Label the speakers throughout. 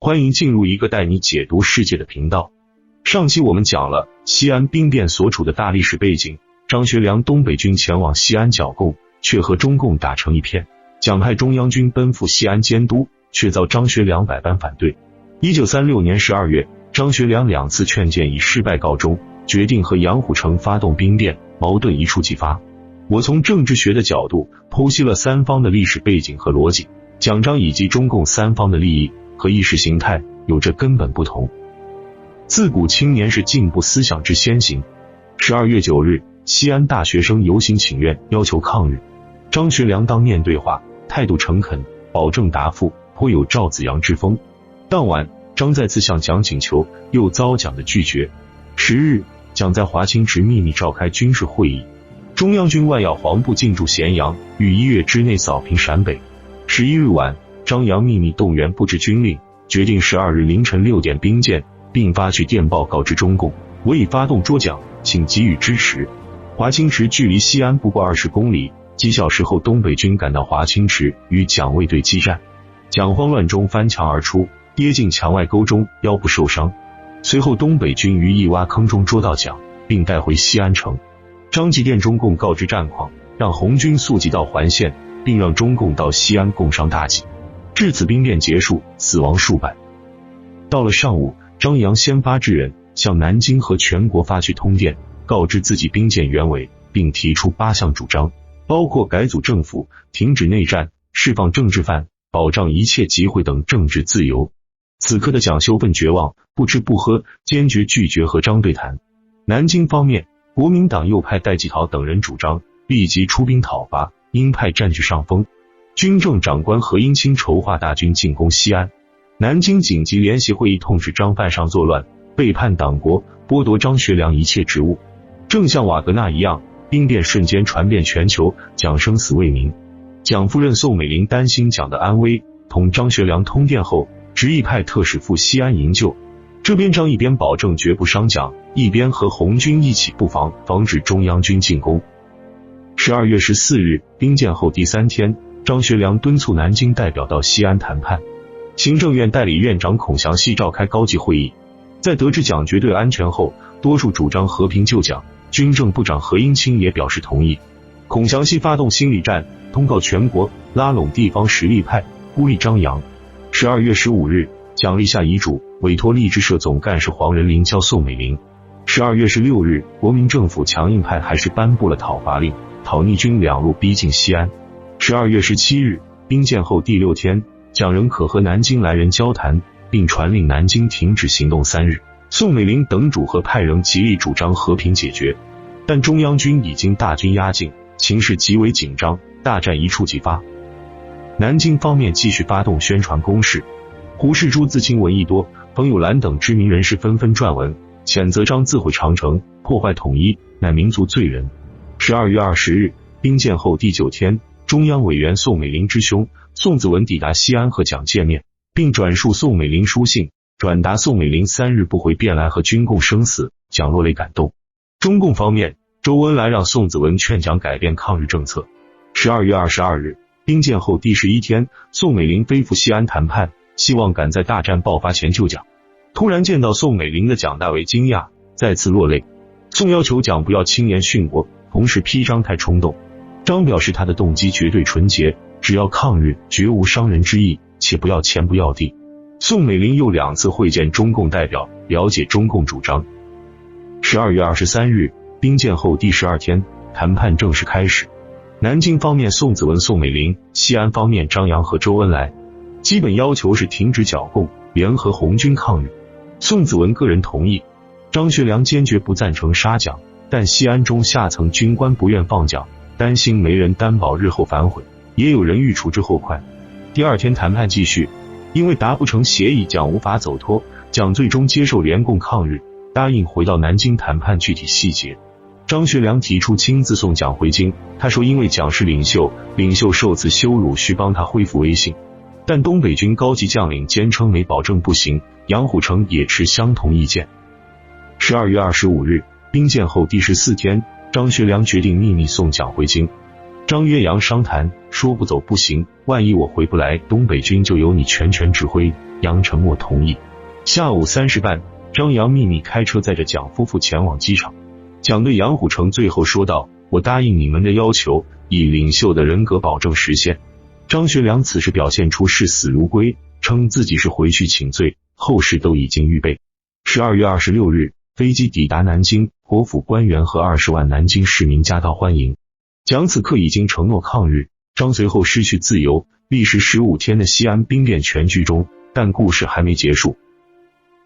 Speaker 1: 欢迎进入一个带你解读世界的频道。上期我们讲了西安兵变所处的大历史背景，张学良东北军前往西安剿共，却和中共打成一片，蒋派中央军奔赴西安监督，却遭张学良百般反对。1936年12月，张学良2次劝谏以失败告终，决定和杨虎城发动兵变，矛盾一触即发。我从政治学的角度剖析了三方的历史背景和逻辑，蒋张以及中共三方的利益和意识形态有着根本不同。自古青年是进步思想之先行。12月9日，西安大学生游行请愿，要求抗日。张学良当面对话，态度诚恳，保证答复，颇有赵子阳之风。当晚，张再次向蒋请求，又遭蒋的拒绝。10日，蒋在华清池秘密召开军事会议，中央军万要黄部进驻咸阳，于1月之内扫平陕北。11日晚，张杨秘密动员布置军令，决定12日凌晨6点兵谏，并发去电报告知中共，我已发动捉蒋，请给予支持。华清池距离西安不过20公里，几小时后东北军赶到华清池，与蒋卫队激战。蒋慌乱中翻墙而出，跌进墙外沟中，腰部受伤。随后东北军于一挖坑中捉到蒋，并带回西安城。张急电中共告知战况，让红军速即到环县，并让中共到西安共商大计。至此兵变结束，死亡数百。到了上午，张杨先发制人，向南京和全国发去通电，告知自己兵谏原委，并提出8项主张，包括改组政府、停止内战、释放政治犯、保障一切集会等政治自由。此刻的蒋羞愤绝望，不吃不喝，坚决拒绝和张对谈。南京方面，国民党右派戴季陶等人主张立即出兵讨伐，鹰派占据上风。军政长官何应钦筹划大军进攻西安。南京紧急联席会议痛斥张犯上作乱，背叛党国，剥夺张学良一切职务。正像瓦格纳一样，兵变瞬间传遍全球，蒋生死未明。蒋夫人宋美龄担心蒋的安危，同张学良通电后，执意派特使赴西安营救。这边张一边保证绝不伤蒋，一边和红军一起布防，防止中央军进攻。12月14日，兵谏后第3天，张学良敦促南京代表到西安谈判。行政院代理院长孔祥熙召开高级会议，在得知蒋绝对安全后，多数主张和平救蒋。军政部长何应钦也表示同意。孔祥熙发动心理战，通告全国，拉拢地方实力派，孤立张杨。12月15日，蒋立下遗嘱，委托励志社总干事黄仁霖交宋美龄。12月16日，国民政府强硬派还是颁布了讨伐令，讨逆军2路逼近西安。12月17日，兵谏后第6天，蒋仍可和南京来人交谈，并传令南京停止行动3日。宋美龄等主和派仍极力主张和平解决，但中央军已经大军压境，情势极为紧张，大战一触即发。南京方面继续发动宣传攻势，胡适朱自清闻一多，冯友兰等知名人士纷纷撰文，谴责张自毁长城，破坏统一，乃民族罪人。12月20日，兵谏后第9天，中央委员宋美龄之兄宋子文抵达西安和蒋见面，并转述宋美龄书信，转达宋美龄3日不回便来和军共生死，蒋落泪感动。中共方面，周恩来让宋子文劝蒋改变抗日政策。12月22日，兵谏后第11天，宋美龄飞赴西安谈判，希望赶在大战爆发前救蒋。突然见到宋美龄的蒋大为惊讶，再次落泪。宋要求蒋不要轻言殉国，同时批张太冲动。张表示他的动机绝对纯洁，只要抗日，绝无伤人之意，且不要钱不要地。宋美龄又2次会见中共代表，了解中共主张。12月23日，兵谏后第12天，谈判正式开始。南京方面宋子文、宋美龄，西安方面张杨和周恩来。基本要求是停止剿共，联合红军抗日。宋子文个人同意。张学良坚决不赞成杀蒋，但西安中下层军官不愿放蒋，担心没人担保日后反悔，也有人欲除之后快。第2天谈判继续，因为达不成协议，蒋无法走脱，蒋最终接受联共抗日，答应回到南京谈判具体细节。张学良提出亲自送蒋回京，他说因为蒋是领袖，领袖受此羞辱，需帮他恢复威信。但东北军高级将领坚称没保证不行，杨虎城也持相同意见。12月25日，兵谏后第14天，张学良决定秘密送蒋回京。张约扬商谈说不走不行，万一我回不来，东北军就由你全权指挥。杨沉默同意。下午3时半，张杨秘密开车载着蒋夫妇前往机场。蒋对杨虎城最后说道：“我答应你们的要求，以领袖的人格保证实现。”张学良此时表现出视死如归，称自己是回去请罪，后事都已经预备。12月26日，飞机抵达南京，国府官员和20万南京市民夹道欢迎。蒋此刻已经承诺抗日，张随后失去自由，历时15天的西安兵变全剧终，但故事还没结束。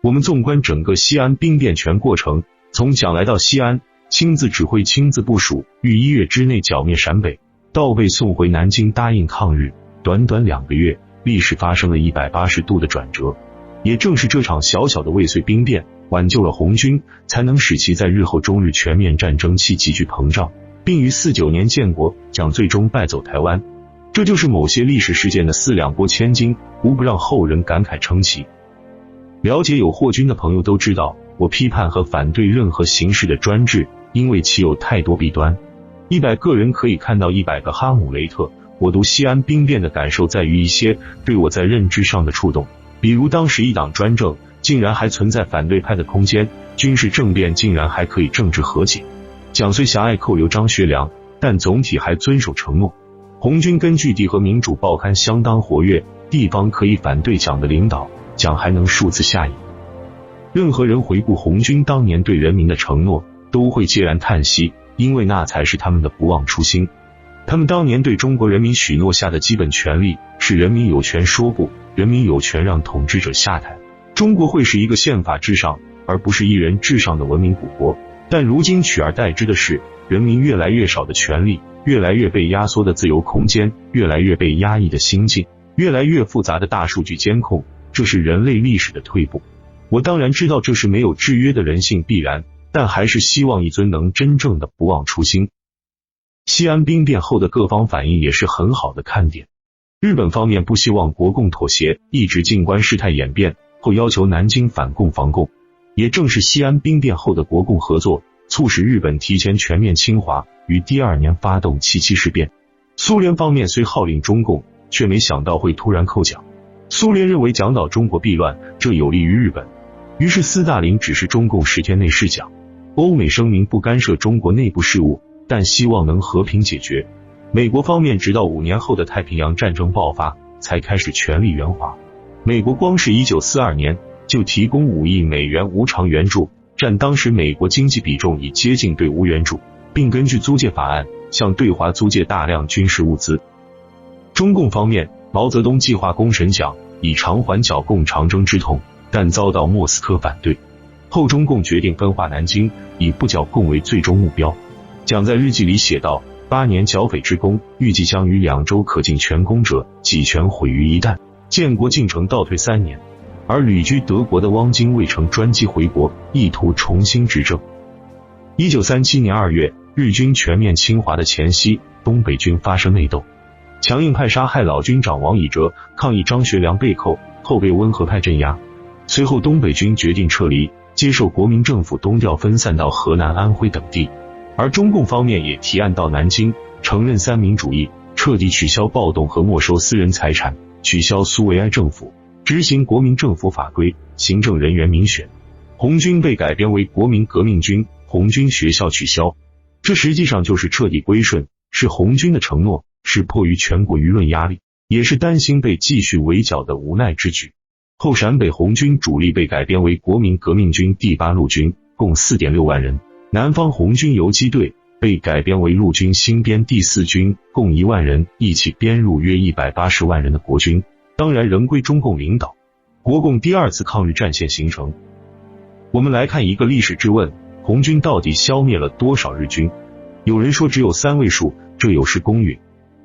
Speaker 1: 我们纵观整个西安兵变全过程，从蒋来到西安，亲自指挥亲自部署，于1月之内剿灭陕北，到被送回南京答应抗日，短短2个月，历史发生了180度的转折。也正是这场小小的未遂兵变，挽救了红军，才能使其在日后中日全面战争期急剧膨胀，并于49年建国，蒋最终败走台湾。这就是某些历史事件的4两拨千斤，无不让后人感慨称奇。了解有霍军的朋友都知道，我批判和反对任何形式的专制，因为其有太多弊端。100个人可以看到100个哈姆雷特。我读西安兵变的感受在于一些对我在认知上的触动，比如当时一党专政竟然还存在反对派的空间，军事政变竟然还可以政治和解。蒋虽狭隘扣留张学良，但总体还遵守承诺。红军根据地和民主报刊相当活跃，地方可以反对蒋的领导，蒋还能数次下野。任何人回顾红军当年对人民的承诺，都会嗟然叹息，因为那才是他们的不忘初心。他们当年对中国人民许诺下的基本权利是人民有权说不，人民有权让统治者下台，中国会是一个宪法至上而不是一人至上的文明古国。但如今取而代之的是人民越来越少的权利，越来越被压缩的自由空间，越来越被压抑的心境，越来越复杂的大数据监控，这是人类历史的退步。我当然知道这是没有制约的人性必然，但还是希望一尊能真正的不忘初心。西安兵变后的各方反应也是很好的看点。日本方面不希望国共妥协，一直静观事态演变，后要求南京反共防共。也正是西安兵变后的国共合作，促使日本提前全面侵华，于第2年发动77事变。苏联方面虽号令中共，却没想到会突然扣蒋。苏联认为蒋导中国避乱，这有利于日本，于是斯大林指示中共10天内释蒋。欧美声明不干涉中国内部事务，但希望能和平解决。美国方面直到5年后的太平洋战争爆发，才开始全力援华。美国光是1942年就提供5亿美元无偿援助，占当时美国经济比重已接近对无援助，并根据租借法案向对华租借大量军事物资。中共方面，毛泽东计划攻沈蒋，以偿还剿共长征之痛，但遭到莫斯科反对。后中共决定分化南京，以不剿共为最终目标。蒋在日记里写道：8年剿匪之功，预计将于2周可尽全功者，己权毁于一旦，建国进程倒退3年。而旅居德国的汪精卫乘专机回国，意图重新执政。1937年2月，日军全面侵华的前夕，东北军发生内斗，强硬派杀害老军长王以哲，抗议张学良被扣，后被温和派镇压。随后东北军决定撤离，接受国民政府东调分散到河南、安徽等地。而中共方面也提案到南京，承认三民主义，彻底取消暴动和没收私人财产，取消苏维埃政府，执行国民政府法规，行政人员民选。红军被改编为国民革命军，红军学校取消。这实际上就是彻底归顺，是红军的承诺，是迫于全国舆论压力，也是担心被继续围剿的无奈之举。后陕北红军主力被改编为国民革命军第8路军，共 4.6 万人。南方红军游击队被改编为陆军新编第4军，共1万人，一起编入约180万人的国军，当然仍归中共领导。国共第2次抗日战线形成。我们来看一个历史质问：红军到底消灭了多少日军？有人说只有3位数，这有失公允。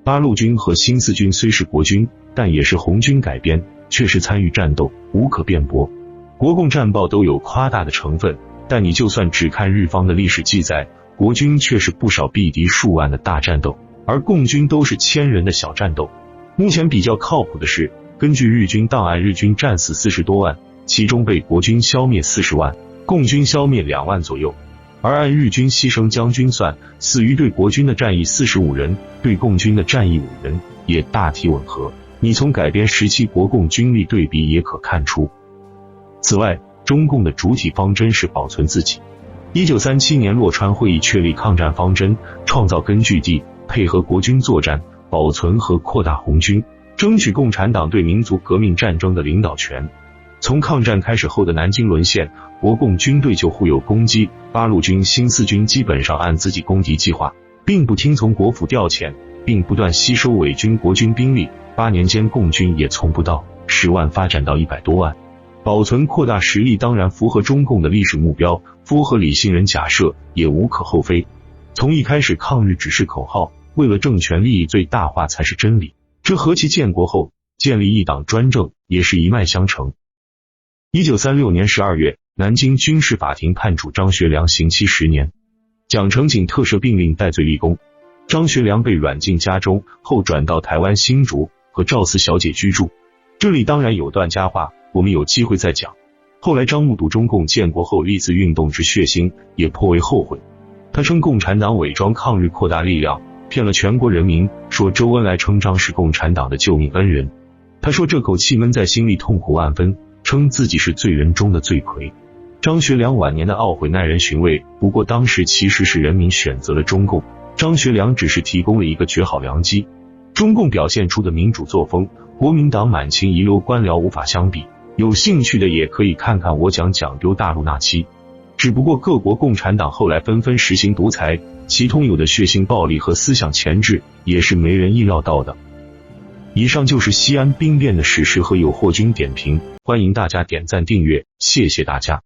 Speaker 1: 8路军和新4军虽是国军，但也是红军改编，确实参与战斗，无可辩驳。国共战报都有夸大的成分，但你就算只看日方的历史记载，国军却是不少毙敌数万的大战斗，而共军都是1000人的小战斗。目前比较靠谱的是，根据日军档案，日军战死40多万，其中被国军消灭40万，共军消灭2万左右。而按日军牺牲将军算，死于对国军的战役45人，对共军的战役5人，也大体吻合。你从改编时期国共军力对比也可看出。此外，中共的主体方针是保存自己。1937年洛川会议确立抗战方针，创造根据地，配合国军作战，保存和扩大红军，争取共产党对民族革命战争的领导权。从抗战开始后的南京沦陷，国共军队就互有攻击，八路军、新四军基本上按自己攻敌计划，并不听从国府调遣，并不断吸收伪军国军兵力。8年间共军也从不到10万发展到100多万。保存扩大实力当然符合中共的历史目标，符合理性人假设也无可厚非。从一开始抗日只是口号，为了政权利益最大化才是真理，这和其建国后建立一党专政也是一脉相承。1936年12月，南京军事法庭判处张学良刑期10年，蒋成锦特赦并令戴罪立功。张学良被软禁家中后转到台湾新竹和赵四小姐居住，这里当然有段佳话，我们有机会再讲。后来张目睹中共建国后历次运动之血腥，也颇为后悔。他称共产党伪装抗日扩大力量，骗了全国人民，说周恩来称张是共产党的救命恩人。他说这口气闷在心里，痛苦万分，称自己是罪人中的罪魁。张学良晚年的懊悔耐人寻味，不过当时其实是人民选择了中共，张学良只是提供了一个绝好良机。中共表现出的民主作风，国民党满清遗留官僚无法相比，有兴趣的也可以看看我讲丢大陆那期。只不过各国共产党后来纷纷实行独裁，其通有的血腥暴力和思想钳制也是没人意料到的。以上就是西安兵变的史实和有霍军点评，欢迎大家点赞订阅，谢谢大家。